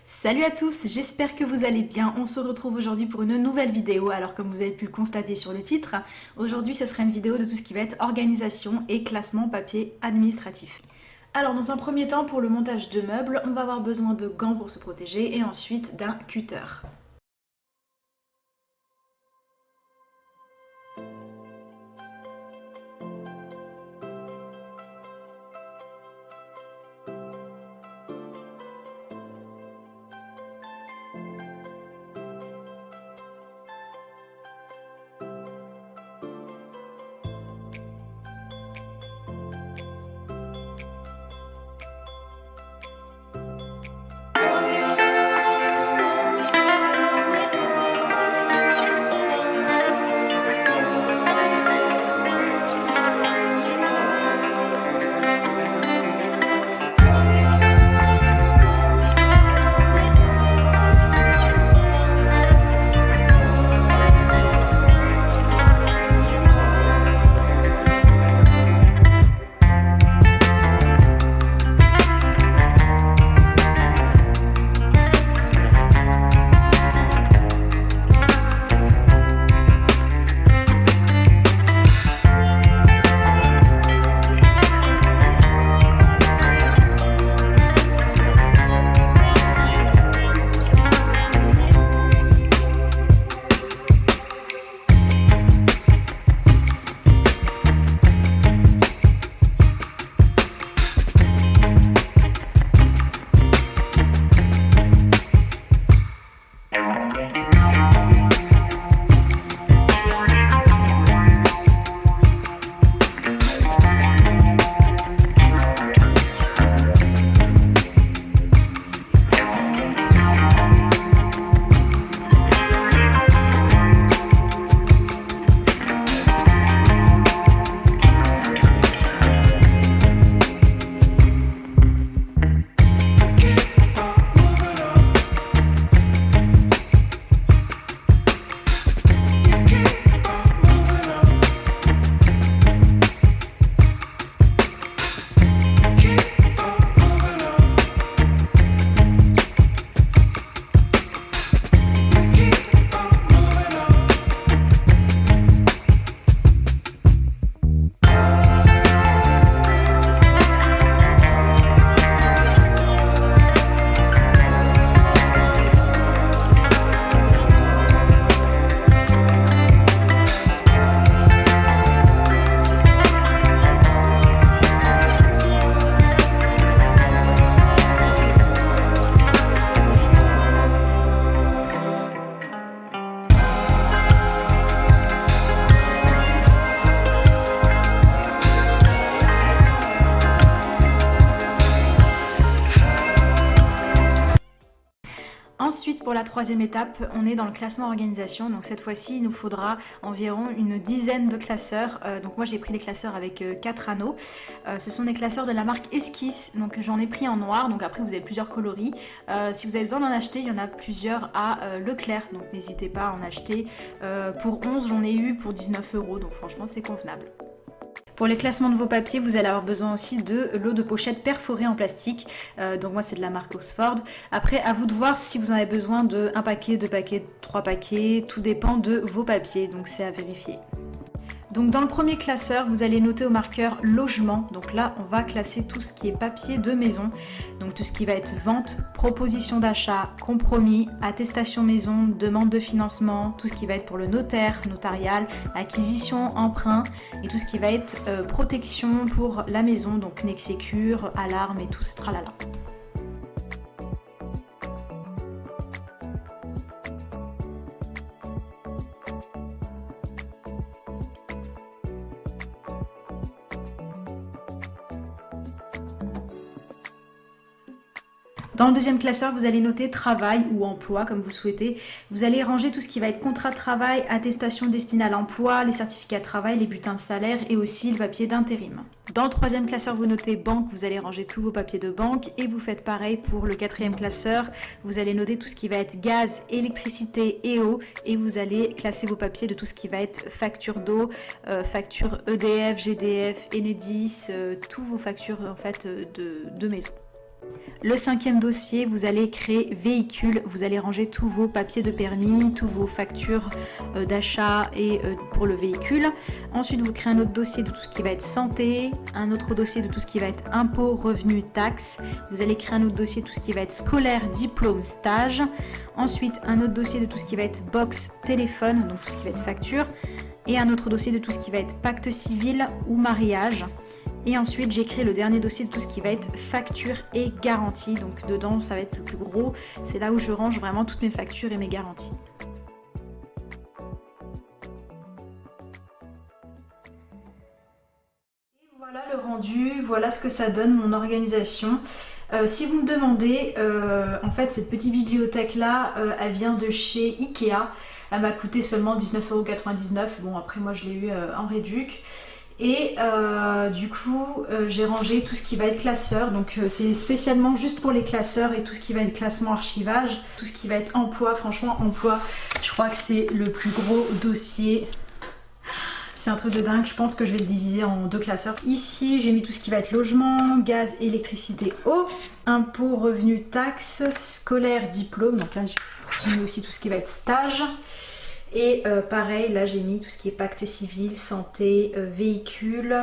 Salut à tous, j'espère que vous allez bien. On se retrouve aujourd'hui pour une nouvelle vidéo. Alors comme vous avez pu le constater sur le titre, aujourd'hui ce sera une vidéo de tout ce qui va être organisation et classement papier administratif. Alors dans un premier temps, pour le montage de meubles, on va avoir besoin de gants pour se protéger et ensuite d'un cutter. Ensuite, pour la troisième étape, on est dans le classement organisation. Donc cette fois-ci, il nous faudra environ une dizaine de classeurs. Donc moi, j'ai pris les classeurs avec 4 anneaux. Ce sont des classeurs de la marque Esquisse. Donc j'en ai pris en noir. Donc après, vous avez plusieurs coloris. Si vous avez besoin d'en acheter, il y en a plusieurs à Leclerc. Donc n'hésitez pas à en acheter. Pour 11, j'en ai eu pour 19 €. Donc franchement, c'est convenable. Pour les classements de vos papiers, vous allez avoir besoin aussi de l'eau de pochette perforée en plastique. Donc moi, c'est de la marque Oxford. Après, à vous de voir si vous en avez besoin de 1 paquet, 2 paquets, 3 paquets. Tout dépend de vos papiers, donc c'est à vérifier. Donc dans le premier classeur, vous allez noter au marqueur logement. Donc là, on va classer tout ce qui est papier de maison. Donc tout ce qui va être vente, proposition d'achat, compromis, attestation maison, demande de financement, tout ce qui va être pour le notaire, notarial, acquisition, emprunt et tout ce qui va être protection pour la maison, donc Nexecure, alarme et tout ce tralala. Dans le deuxième classeur, vous allez noter travail ou emploi, comme vous le souhaitez. Vous allez ranger tout ce qui va être contrat de travail, attestation destinée à l'emploi, les certificats de travail, les bulletins de salaire et aussi le papier d'intérim. Dans le troisième classeur, vous notez banque, vous allez ranger tous vos papiers de banque et vous faites pareil pour le quatrième classeur. Vous allez noter tout ce qui va être gaz, électricité et eau et vous allez classer vos papiers de tout ce qui va être facture d'eau, facture EDF, GDF, Enedis, tous vos factures en fait de maison. Le 5e dossier, vous allez créer véhicule, vous allez ranger tous vos papiers de permis, tous vos factures d'achat et pour le véhicule. Ensuite, vous créez un autre dossier de tout ce qui va être santé, un autre dossier de tout ce qui va être impôts, revenus, taxes. Vous allez créer un autre dossier de tout ce qui va être scolaire, diplôme, stage. Ensuite, un autre dossier de tout ce qui va être box, téléphone, donc tout ce qui va être facture. Et un autre dossier de tout ce qui va être pacte civil ou mariage. Et ensuite, j'ai créé le dernier dossier de tout ce qui va être facture et garantie. Donc dedans, ça va être le plus gros. C'est là où je range vraiment toutes mes factures et mes garanties. Et voilà le rendu, voilà ce que ça donne, mon organisation. Si vous me demandez, en fait, cette petite bibliothèque-là, elle vient de chez Ikea. Elle m'a coûté seulement 19,99 €. Bon, après, moi, je l'ai eu en réduc. Et du coup j'ai rangé tout ce qui va être classeur, donc c'est spécialement juste pour les classeurs et tout ce qui va être classement archivage, tout ce qui va être emploi. Franchement, emploi, je crois que c'est le plus gros dossier. C'est un truc de dingue, je pense que je vais le diviser en 2 classeurs. Ici j'ai mis tout ce qui va être logement, gaz, électricité, eau, impôts, revenus, taxes, scolaire, diplôme. Donc là j'ai mis aussi tout ce qui va être stage. Et pareil, là j'ai mis tout ce qui est pacte civil, santé, véhicule,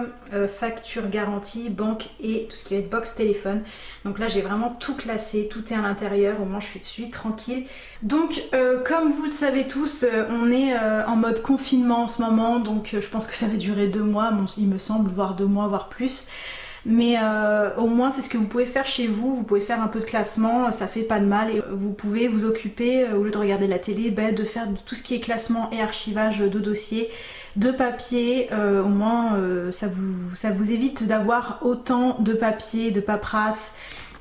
facture garantie, banque et tout ce qui va être box téléphone. Donc là j'ai vraiment tout classé, tout est à l'intérieur, au moins je suis tranquille. Donc comme vous le savez tous, on est en mode confinement en ce moment, donc je pense que ça va durer 2 mois, bon, il me semble, voire 2 mois, voire plus. Mais au moins c'est ce que vous pouvez faire chez vous, vous pouvez faire un peu de classement, ça fait pas de mal et vous pouvez vous occuper, au lieu de regarder la télé, de faire tout ce qui est classement et archivage de dossiers, de papier. Au moins ça vous évite d'avoir autant de papier, de paperasse.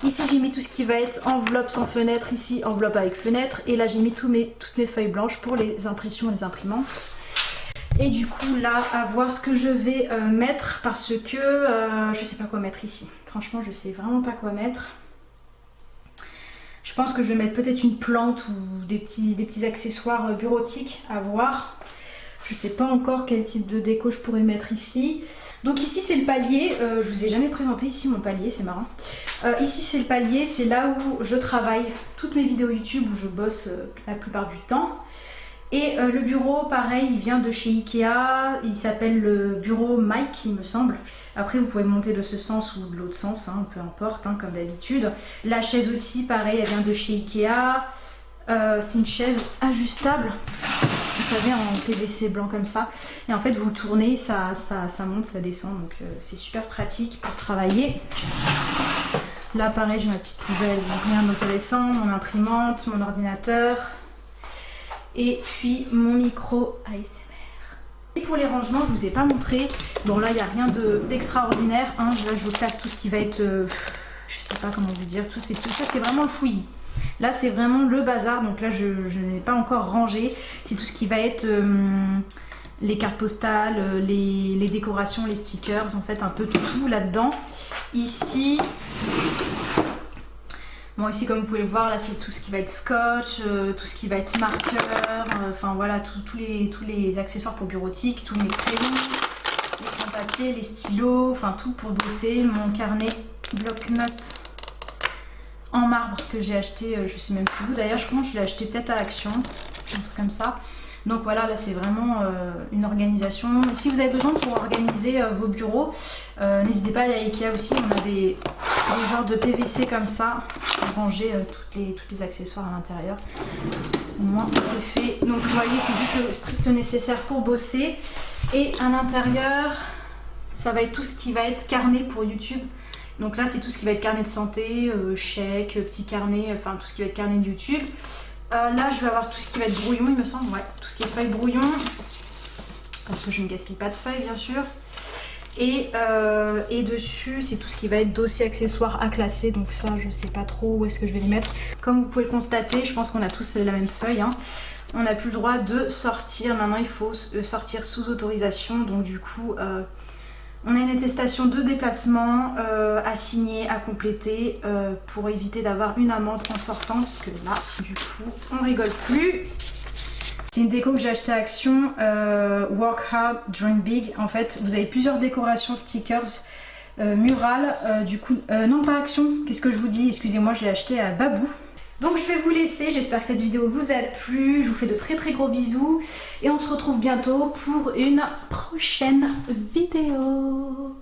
Ici j'ai mis tout ce qui va être enveloppe sans fenêtre, ici enveloppe avec fenêtre, et là j'ai mis toutes mes feuilles blanches pour les impressions et les imprimantes. Et du coup là, à voir ce que je vais mettre, parce que je sais pas quoi mettre ici. Franchement, je sais vraiment pas quoi mettre. Je pense que je vais mettre peut-être une plante ou des petits accessoires bureautiques, à voir. Je sais pas encore quel type de déco je pourrais mettre ici. Donc ici c'est le palier, je vous ai jamais présenté ici mon palier, c'est marrant. Ici c'est le palier, c'est là où je travaille toutes mes vidéos YouTube, où je bosse la plupart du temps. Et le bureau, pareil, il vient de chez Ikea, il s'appelle le bureau Mike, il me semble. Après, vous pouvez monter de ce sens ou de l'autre sens, hein, peu importe, hein, comme d'habitude. La chaise aussi, pareil, elle vient de chez Ikea. C'est une chaise ajustable, vous savez, en PVC blanc comme ça. Et en fait, vous le tournez, ça monte, ça descend, donc c'est super pratique pour travailler. Là, pareil, j'ai ma petite poubelle, donc rien d'intéressant, mon imprimante, mon ordinateur. Et puis mon micro ASMR. Et pour les rangements, je vous ai pas montré. Bon là il n'y a rien d'extraordinaire, hein. Là je vous classe tout ce qui va être, je sais pas comment vous dire, tout ça c'est vraiment le fouillis. Là c'est vraiment le bazar, donc là je n'ai pas encore rangé. C'est tout ce qui va être les cartes postales, les décorations, les stickers, en fait un peu tout là-dedans. Ici... Bon ici comme vous pouvez le voir, là c'est tout ce qui va être scotch, tout ce qui va être marqueur, enfin voilà tous les accessoires pour bureautique, tous mes crayons, les crayons papier, les stylos, enfin tout pour bosser, mon carnet bloc-notes en marbre que j'ai acheté, je sais même plus où d'ailleurs, je pense que je l'ai acheté peut-être à Action, un truc comme ça. Donc voilà, là c'est vraiment une organisation. Si vous avez besoin pour organiser vos bureaux, n'hésitez pas à aller à Ikea aussi, on a des genres de PVC comme ça pour ranger tous les accessoires à l'intérieur. Au moins c'est fait. Donc vous voyez, c'est juste le strict nécessaire pour bosser. Et à l'intérieur, ça va être tout ce qui va être carnet pour YouTube. Donc là c'est tout ce qui va être carnet de santé, chèque, petit carnet, enfin tout ce qui va être carnet de YouTube. Là je vais avoir tout ce qui va être brouillon, il me semble, ouais, tout ce qui est feuilles brouillon, parce que je ne gaspille pas de feuilles bien sûr. Et dessus c'est tout ce qui va être dossier accessoires à classer, donc ça je sais pas trop où est-ce que je vais les mettre. Comme vous pouvez le constater, je pense qu'on a tous la même feuille, hein. On n'a plus le droit de sortir, maintenant il faut sortir sous autorisation, donc du coup on a une attestation de déplacement à signer, à compléter pour éviter d'avoir une amende en sortant, parce que là du coup on rigole plus. C'est une déco que j'ai acheté à Action, Work Hard, Dream Big. En fait vous avez plusieurs décorations stickers mural, du coup, non pas Action, qu'est-ce que je vous dis, excusez-moi, je l'ai acheté à Babou. Donc je vais vous laisser, j'espère que cette vidéo vous a plu, je vous fais de très gros bisous et on se retrouve bientôt pour une prochaine vidéo.